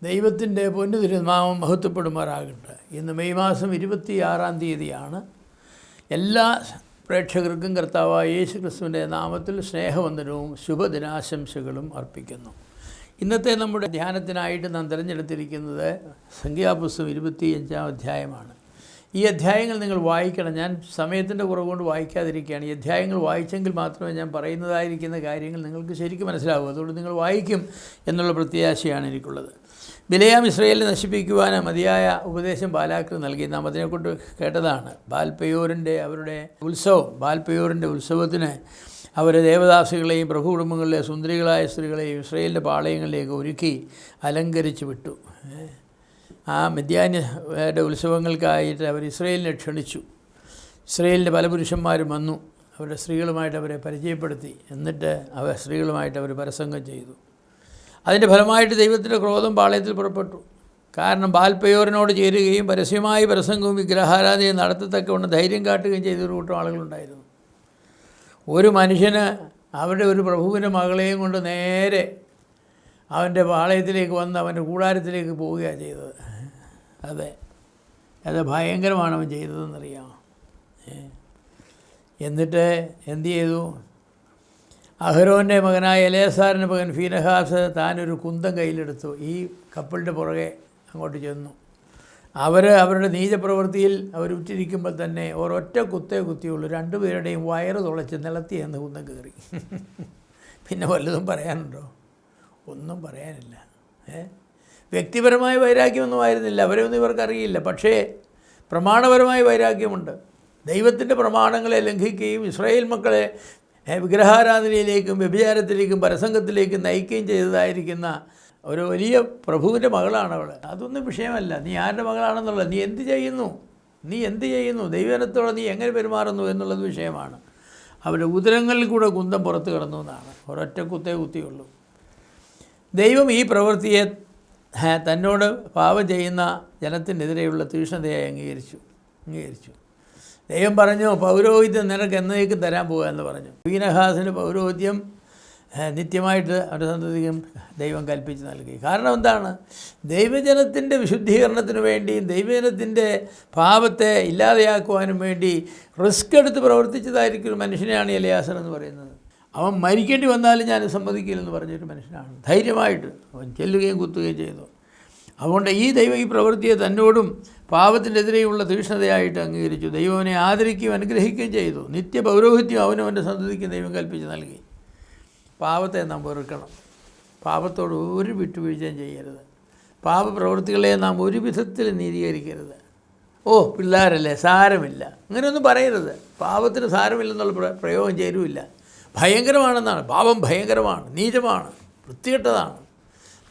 ദൈവത്തിൻ്റെ പൊന്നു തിരുനാമം മഹത്വപ്പെടുമാറാകട്ടെ. ഇന്ന് മെയ് മാസം 26-ാം തീയതിയാണ്. എല്ലാ പ്രേക്ഷകർക്കും കർത്താവായ യേശു ക്രിസ്തുവിൻ്റെ നാമത്തിൽ സ്നേഹവന്ദനവും ശുഭദിനാശംസകളും അർപ്പിക്കുന്നു. ഇന്നത്തെ നമ്മുടെ ധ്യാനത്തിനായിട്ട് നാം തിരഞ്ഞെടുത്തിരിക്കുന്നത് സംഖ്യാപുസ്തകം 25-ാം അധ്യായമാണ്. ഈ അധ്യായങ്ങൾ നിങ്ങൾ വായിക്കണം. ഞാൻ സമയത്തിൻ്റെ കുറവ് കൊണ്ട് വായിക്കാതിരിക്കുകയാണ്. ഈ അധ്യായങ്ങൾ വായിച്ചെങ്കിൽ മാത്രമേ ഞാൻ പറയുന്നതായിരിക്കുന്ന കാര്യങ്ങൾ നിങ്ങൾക്ക് ശരിക്കും മനസ്സിലാവൂ. അതുകൊണ്ട് നിങ്ങൾ വായിക്കും എന്നുള്ള പ്രത്യാശയാണ് എനിക്കുള്ളത്. ബിലെയാം ഇസ്രായേലിനെ നശിപ്പിക്കുവാൻ മതിയായ ഉപദേശം ബാലാക്കിന് നൽകി. നാം അതിനെക്കൊണ്ട് കേട്ടതാണ്. ബാൽപെയോറിൻ്റെ ഉത്സവത്തിന് അവർ ദേവദാസികളെയും പ്രഭുകുടുംബങ്ങളിലെ സുന്ദരികളായ സ്ത്രീകളെയും ഇസ്രായേലിൻ്റെ പാളയങ്ങളിലേക്ക് ഒരുക്കി അലങ്കരിച്ച് വിട്ടു. ആ മിദ്യാന്യരുടെ ഉത്സവങ്ങൾക്കായിട്ട് അവർ ഇസ്രായേലിനെ ക്ഷണിച്ചു. ഇസ്രായേലിൻ്റെ പല പുരുഷന്മാരും വന്നു. അവരുടെ സ്ത്രീകളുമായിട്ട് അവരെ പരിചയപ്പെടുത്തി. എന്നിട്ട് സ്ത്രീകളുമായിട്ട് അവർ പരസംഗം ചെയ്തു. അതിൻ്റെ ഫലമായിട്ട് ദൈവത്തിൻ്റെ ക്രോധം പാളയത്തിൽ പുറപ്പെട്ടു. കാരണം ബാൽപെയോറിനോട് ചേരുകയും പരസ്യമായി പ്രസംഗവും വിഗ്രഹാരാധനയും നടത്തത്തക്കവണ്ണം ധൈര്യം കാട്ടുകയും ചെയ്തൊരു കൂട്ടം ആളുകളുണ്ടായിരുന്നു. ഒരു മനുഷ്യന് അവരുടെ ഒരു പ്രഭുവിൻ്റെ മകളെയും കൊണ്ട് നേരെ അവൻ്റെ പാളയത്തിലേക്ക് വന്ന് അവൻ്റെ കൂടാരത്തിലേക്ക് പോവുകയാണ് ചെയ്തത്. അത് ഭയങ്കരമാണ് അവൻ ചെയ്തതെന്നറിയാമോ? എന്നിട്ട് എന്തു ചെയ്തു? അഹരോൻ്റെ മകനായ എലേസാറിൻ്റെ മകൻ ഫീനഹാസ് താനൊരു കുന്തം കയ്യിലെടുത്തു. ഈ കപ്പിളിൻ്റെ പുറകെ അങ്ങോട്ട് ചെന്നു. അവരുടെ നീചപ്രവൃത്തിയിൽ അവരുറ്റിരിക്കുമ്പോൾ തന്നെ ഒരൊറ്റ കുത്തിയുള്ളൂ. രണ്ടുപേരുടെയും വയറ് തുളച്ച് നിലത്തി എന്ന് കുന്തം കയറി. പിന്നെ വല്ലതും പറയാനുണ്ടോ? ഒന്നും പറയാനില്ല. വ്യക്തിപരമായ വൈരാഗ്യമൊന്നും ആയിരുന്നില്ല. അവരെയൊന്നും ഇവർക്കറിയില്ല. പക്ഷേ പ്രമാണപരമായ വൈരാഗ്യമുണ്ട്. ദൈവത്തിൻ്റെ പ്രമാണങ്ങളെ ലംഘിക്കുകയും ഇസ്രായേൽ മക്കളെ വിഗ്രഹാരാധനയിലേക്കും വ്യഭിചാരത്തിലേക്കും പരസംഗത്തിലേക്കും നയിക്കുകയും ചെയ്തതായിരിക്കുന്ന ഒരു വലിയ പ്രഭുവിൻ്റെ മകളാണ് അവൾ. അതൊന്നും വിഷയമല്ല. നീ ആരുടെ മകളാണെന്നുള്ളത്. നീ എന്ത് ചെയ്യുന്നു, ദൈവജനത്തോടെ നീ എങ്ങനെ പെരുമാറുന്നു എന്നുള്ളത് വിഷയമാണ്. അവരുടെ ഉദരങ്ങളിൽ കൂടെ കുന്തം പുറത്ത് കിടന്നു എന്നാണ്. ഒരൊറ്റ കുത്തിയുള്ളൂ. ദൈവം ഈ പ്രവൃത്തിയെ തന്നോട് പാപം ചെയ്യുന്ന ജനത്തിനെതിരെയുള്ള തീക്ഷ്ണതയായി അംഗീകരിച്ചു. ദൈവം പറഞ്ഞു, പൗരോഹിത്യം നിനക്ക് എന്നേക്കും തരാൻ പോകുക എന്ന് പറഞ്ഞു. ഫീനഹാസിന് പൗരോഹിത്യം നിത്യമായിട്ട് അവരുടെ സന്തതിക്കും ദൈവം കൽപ്പിച്ച് നൽകി. കാരണം എന്താണ്? ദൈവജനത്തിൻ്റെ വിശുദ്ധീകരണത്തിന് വേണ്ടിയും ദൈവജനത്തിൻ്റെ പാപത്തെ ഇല്ലാതെയാക്കുവാനും വേണ്ടി റിസ്ക് എടുത്ത് പ്രവർത്തിച്ചതായിരിക്കും ഒരു മനുഷ്യനെയാണ് എലിയാസർ എന്ന് പറയുന്നത്. അവൻ മരിക്കേണ്ടി വന്നാലും ഞാൻ സമ്മതിക്കില്ലെന്ന് പറഞ്ഞൊരു മനുഷ്യനാണ്. ധൈര്യമായിട്ട് അവൻ ചെല്ലുകയും കുത്തുകയും ചെയ്തു. അതുകൊണ്ട് ഈ പ്രവൃത്തിയെ തന്നോടും പാപത്തിനെതിരെയുള്ള തീക്ഷ്ണതയായിട്ട് അംഗീകരിച്ചു. ദൈവം അവനെ ആദരിക്കുകയും അനുഗ്രഹിക്കുകയും ചെയ്തു. നിത്യ പൗരോഹിത്യം അവൻ്റെ സന്തതിക്ക് ദൈവം കൽപ്പിച്ച് നൽകി. പാപത്തെ നാം വെറുക്കണം. പാപത്തോട് ഒരു വിട്ടുവീഴ്ചയും ചെയ്യരുത്. പാപപ്രവൃത്തികളെ നാം ഒരു വിധത്തിൽ നീതീകരിക്കരുത്. പിള്ളേരല്ലേ, സാരമില്ല, അങ്ങനെയൊന്നും പറയരുത്. പാപത്തിന് സാരമില്ലെന്നുള്ള പ്രയോഗം ചേരുമില്ല. ഭയങ്കരമാണെന്നാണ്. പാപം ഭയങ്കരമാണ്, നീചമാണ്, വൃത്തികെട്ടതാണ്.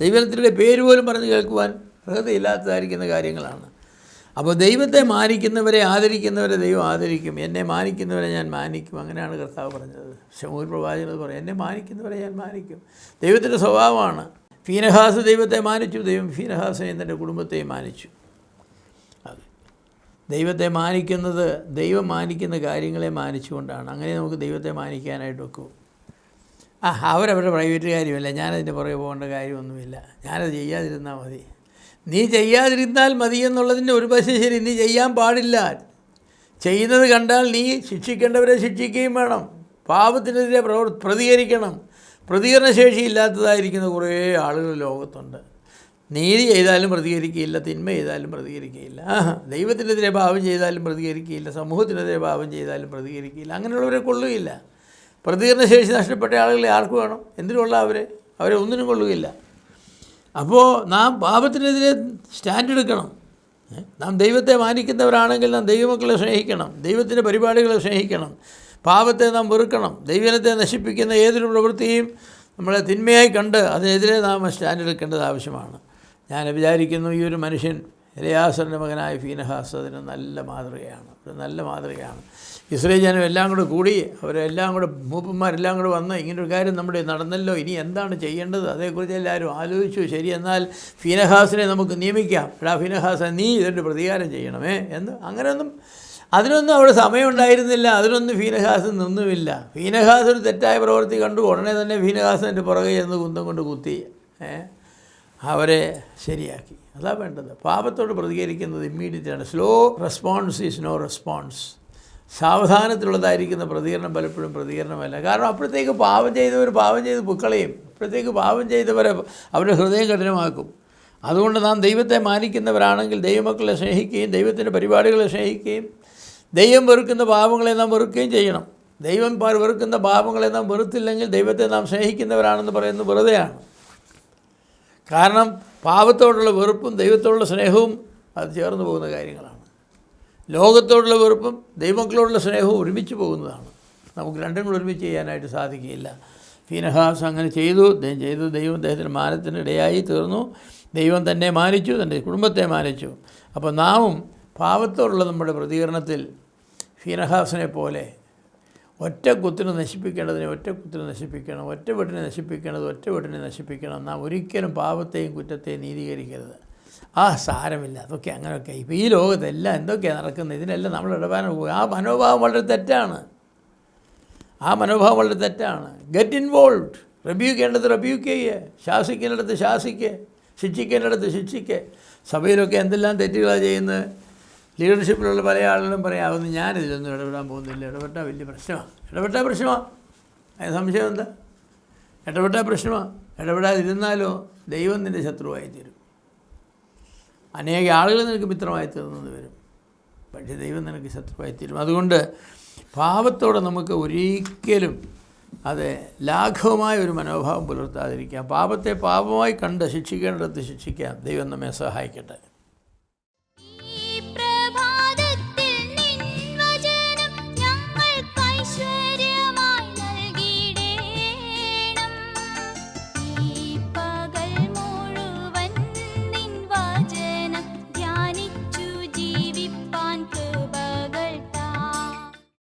ദൈവത്തിൻ്റെ പേര് പോലും പറഞ്ഞ് കേൾക്കുവാൻ അർഹതയില്ലാത്തതായിരിക്കുന്ന കാര്യങ്ങളാണ്. അപ്പോൾ ദൈവത്തെ മാനിക്കുന്നവരെ ആദരിക്കുന്നവരെ ദൈവം ആദരിക്കും. എന്നെ മാനിക്കുന്നവരെ ഞാൻ മാനിക്കും. അങ്ങനെയാണ് കർത്താവ് പറഞ്ഞത്. ശമൂവേൽ പ്രവാചകൻ പറയും, എന്നെ മാനിക്കുന്നവരെ ഞാൻ മാനിക്കും. ദൈവത്തിൻ്റെ സ്വഭാവമാണ്. ഫീനഹാസ് ദൈവത്തെ മാനിച്ചു. ദൈവം ഫീനഹാസിനെയും തൻ്റെ കുടുംബത്തെയും മാനിച്ചു. ദൈവത്തെ മാനിക്കുന്നത് ദൈവം മാനിക്കുന്ന കാര്യങ്ങളെ മാനിച്ചുകൊണ്ടാണ്. അങ്ങനെ നമുക്ക് ദൈവത്തെ മാനിക്കാനായിട്ട് വെക്കും. അവരവരുടെ പ്രൈവറ്റ് കാര്യമല്ല, ഞാനതിൻ്റെ പുറകെ പോകേണ്ട കാര്യമൊന്നുമില്ല. ഞാനത് ചെയ്യാതിരുന്നാൽ മതി. നീ ചെയ്യാതിരുന്നാൽ മതി എന്നുള്ളതിൻ്റെ ഒരു വശം ശരി. നീ ചെയ്യാൻ പാടില്ല. ചെയ്യുന്നത് കണ്ടാൽ നീ ശിക്ഷിക്കേണ്ടവരെ ശിക്ഷിക്കുകയും വേണം. പാപത്തിനെതിരെ പ്രതികരിക്കണം. പ്രതികരണശേഷി ഇല്ലാത്തതായിരിക്കുന്ന കുറേ ആളുകൾ ലോകത്തുണ്ട്. നീതി ചെയ്താലും പ്രതികരിക്കുകയില്ല, തിന്മ ചെയ്താലും പ്രതികരിക്കുകയില്ല. ദൈവത്തിനെതിരെ പാപം ചെയ്താലും പ്രതികരിക്കുകയില്ല, സമൂഹത്തിനെതിരെ പാപം ചെയ്താലും പ്രതികരിക്കുകയില്ല. അങ്ങനെയുള്ളവരെ കൊള്ളുകയില്ല. പ്രതികരണശേഷി നഷ്ടപ്പെട്ട ആളുകളെ ആർക്ക് വേണം? എന്തിനുള്ള അവരെ ഒന്നിനും കൊള്ളുകയില്ല. അപ്പോൾ നാം പാപത്തിനെതിരെ സ്റ്റാൻഡ് എടുക്കണം. നാം ദൈവത്തെ മാനിക്കുന്നവരാണെങ്കിൽ നാം ദൈവമക്കളെ സ്നേഹിക്കണം, ദൈവത്തിൻ്റെ പരിപാടികളെ സ്നേഹിക്കണം. പാപത്തെ നാം വെറുക്കണം. ദൈവജനത്തെ നശിപ്പിക്കുന്ന ഏതൊരു പ്രവൃത്തിയും നമ്മളെ തിന്മയായി കണ്ട് അതിനെതിരെ നാം സ്റ്റാൻഡ് എടുക്കേണ്ടത് ആവശ്യമാണ്. ഞാൻ വിചാരിക്കുന്നു ഈ ഒരു മനുഷ്യൻ എലിയാസറിൻ്റെ മകനായ ഫീനഹാസ് അതിന് നല്ല മാതൃകയാണ്. ഇസ്രായേൽ ജനം എല്ലാം കൂടി അവരെല്ലാം കൂടെ മൂപ്പന്മാരെല്ലാം കൂടെ വന്ന് ഇങ്ങനൊരു കാര്യം നമ്മുടെ നടന്നല്ലോ, ഇനി എന്താണ് ചെയ്യേണ്ടത്? അതേക്കുറിച്ച് എല്ലാവരും ആലോചിച്ചു. ശരി, എന്നാൽ ഫീനഹാസിനെ നമുക്ക് നിയമിക്കാം. ഫീനഹാസ്, നീ ഇതിൻ്റെ പ്രതികാരം ചെയ്യണമേ എന്ന്. അതിനൊന്നും അവിടെ സമയമുണ്ടായിരുന്നില്ല. അതിനൊന്നും ഫീനഹാസ് നിന്നുമില്ല. ഫീനഹാസ് ഒരു തെറ്റായ പ്രവൃത്തി കണ്ടു. ഉടനെ തന്നെ ഫീനഹാസിൻ്റെ പുറകെ ചെന്ന് കുന്തം കൊണ്ട് കുത്തി. അവരെ ശരിയാക്കി. അതാ വേണ്ടത്. പാപത്തോട് പ്രതികരിക്കുന്നത് ഇമ്മീഡിയറ്റാണ്. Slow response is no response. സാവധാനത്തിലുള്ളതായിരിക്കുന്ന പ്രതികരണം പലപ്പോഴും പ്രതികരണമല്ല. കാരണം അപ്പോഴത്തേക്ക് പാപം ചെയ്ത് പുക്കളയും. അപ്പോഴത്തേക്ക് പാപം ചെയ്തവരെ അവരുടെ ഹൃദയം കഠിനമാക്കും. അതുകൊണ്ട് നാം ദൈവത്തെ മാനിക്കുന്നവരാണെങ്കിൽ ദൈവമക്കളെ സ്നേഹിക്കുകയും ദൈവത്തിൻ്റെ പരിപാടികളെ സ്നേഹിക്കുകയും ദൈവം വെറുക്കുന്ന പാപങ്ങളെ നാം വെറുക്കുകയും ചെയ്യണം. ദൈവം വെറുക്കുന്ന പാപങ്ങളെ നാം വെറുത്തില്ലെങ്കിൽ ദൈവത്തെ നാം സ്നേഹിക്കുന്നവരാണെന്ന് പറയുന്നത് വെറുതെയാണ്. കാരണം പാപത്തോടുള്ള വെറുപ്പും ദൈവത്തോടുള്ള സ്നേഹവും അത് ചേർന്ന് പോകുന്ന കാര്യങ്ങളാണ്. ലോകത്തോടുള്ള വെറുപ്പും ദൈവമക്കളോടുള്ള സ്നേഹവും ഒരുമിച്ച് പോകുന്നതാണ്. നമുക്ക് രണ്ടും കൂടെ ഒരുമിച്ച് ചെയ്യാനായിട്ട് സാധിക്കുകയില്ല. ഫീനഹാസ് അങ്ങനെ ചെയ്തു. ദൈവം അദ്ദേഹത്തിൻ്റെ മാനത്തിന് ഇടയായി തീർന്നു. ദൈവം തന്നെ മാനിച്ചു, തൻ്റെ കുടുംബത്തെ മാനിച്ചു. അപ്പോൾ നാമും പാപത്തോടുള്ള നമ്മുടെ പ്രതികരണത്തിൽ ഫീനഹാസിനെ പോലെ ഒറ്റ കുത്തിനെ നശിപ്പിക്കേണ്ടതിനെ ഒറ്റ കുത്തിനെ നശിപ്പിക്കണം, ഒറ്റ വീട്ടിനെ നശിപ്പിക്കേണ്ടത് ഒറ്റ വീട്ടിനെ നശിപ്പിക്കണം. നാം ഒരിക്കലും പാപത്തെയും കുറ്റത്തെയും നീതീകരിക്കരുത്. സാരമില്ല, അതൊക്കെ അങ്ങനെയൊക്കെ ഇപ്പോൾ ഈ ലോകത്തെല്ലാം എന്തൊക്കെയാണ് നടക്കുന്നത്, ഇതിനെല്ലാം നമ്മൾ ഇടപെടാൻ പോകുക. ആ മനോഭാവം വളരെ തെറ്റാണ്. Get involve. റെബ്യൂക്കേണ്ടത് റെബ്യൂക്ക് ചെയ്യുക, ശാസിക്കേണ്ടത് ശാസിക്കുക, ശിക്ഷിക്കേണ്ടത് ശിക്ഷിക്കുക. സഭയിലൊക്കെ എന്തെല്ലാം തെറ്റുകളാണ് ചെയ്യുന്നത്. ലീഡർഷിപ്പിലുള്ള പല ആളുകളും പറയാവുന്നു, ഞാനിതിലൊന്നും ഇടപെടാൻ പോകുന്നില്ല. ഇടപെട്ടാൽ വലിയ പ്രശ്നമാണ്. അതിന് സംശയം എന്താ? ഇടപെട്ടാൽ പ്രശ്നമാണ്. ഇടപെടാതിരുന്നാലോ ദൈവം നിൻ്റെ ശത്രുവായി തീരും. അനേക ആളുകൾ നിനക്ക് മിത്രമായി തീർന്നത് വരും, പക്ഷേ ദൈവം നിനക്ക് ശത്രുവായി തീരും. അതുകൊണ്ട് പാപത്തോടെ നമുക്ക് ഒരിക്കലും അത് ലാഘവമായ ഒരു മനോഭാവം പുലർത്താതിരിക്കാം. പാപത്തെ പാപമായി കണ്ട് ശിക്ഷിക്കേണ്ടിടത്ത് ശിക്ഷിക്കാം. ദൈവം നമ്മെ സഹായിക്കട്ടെ.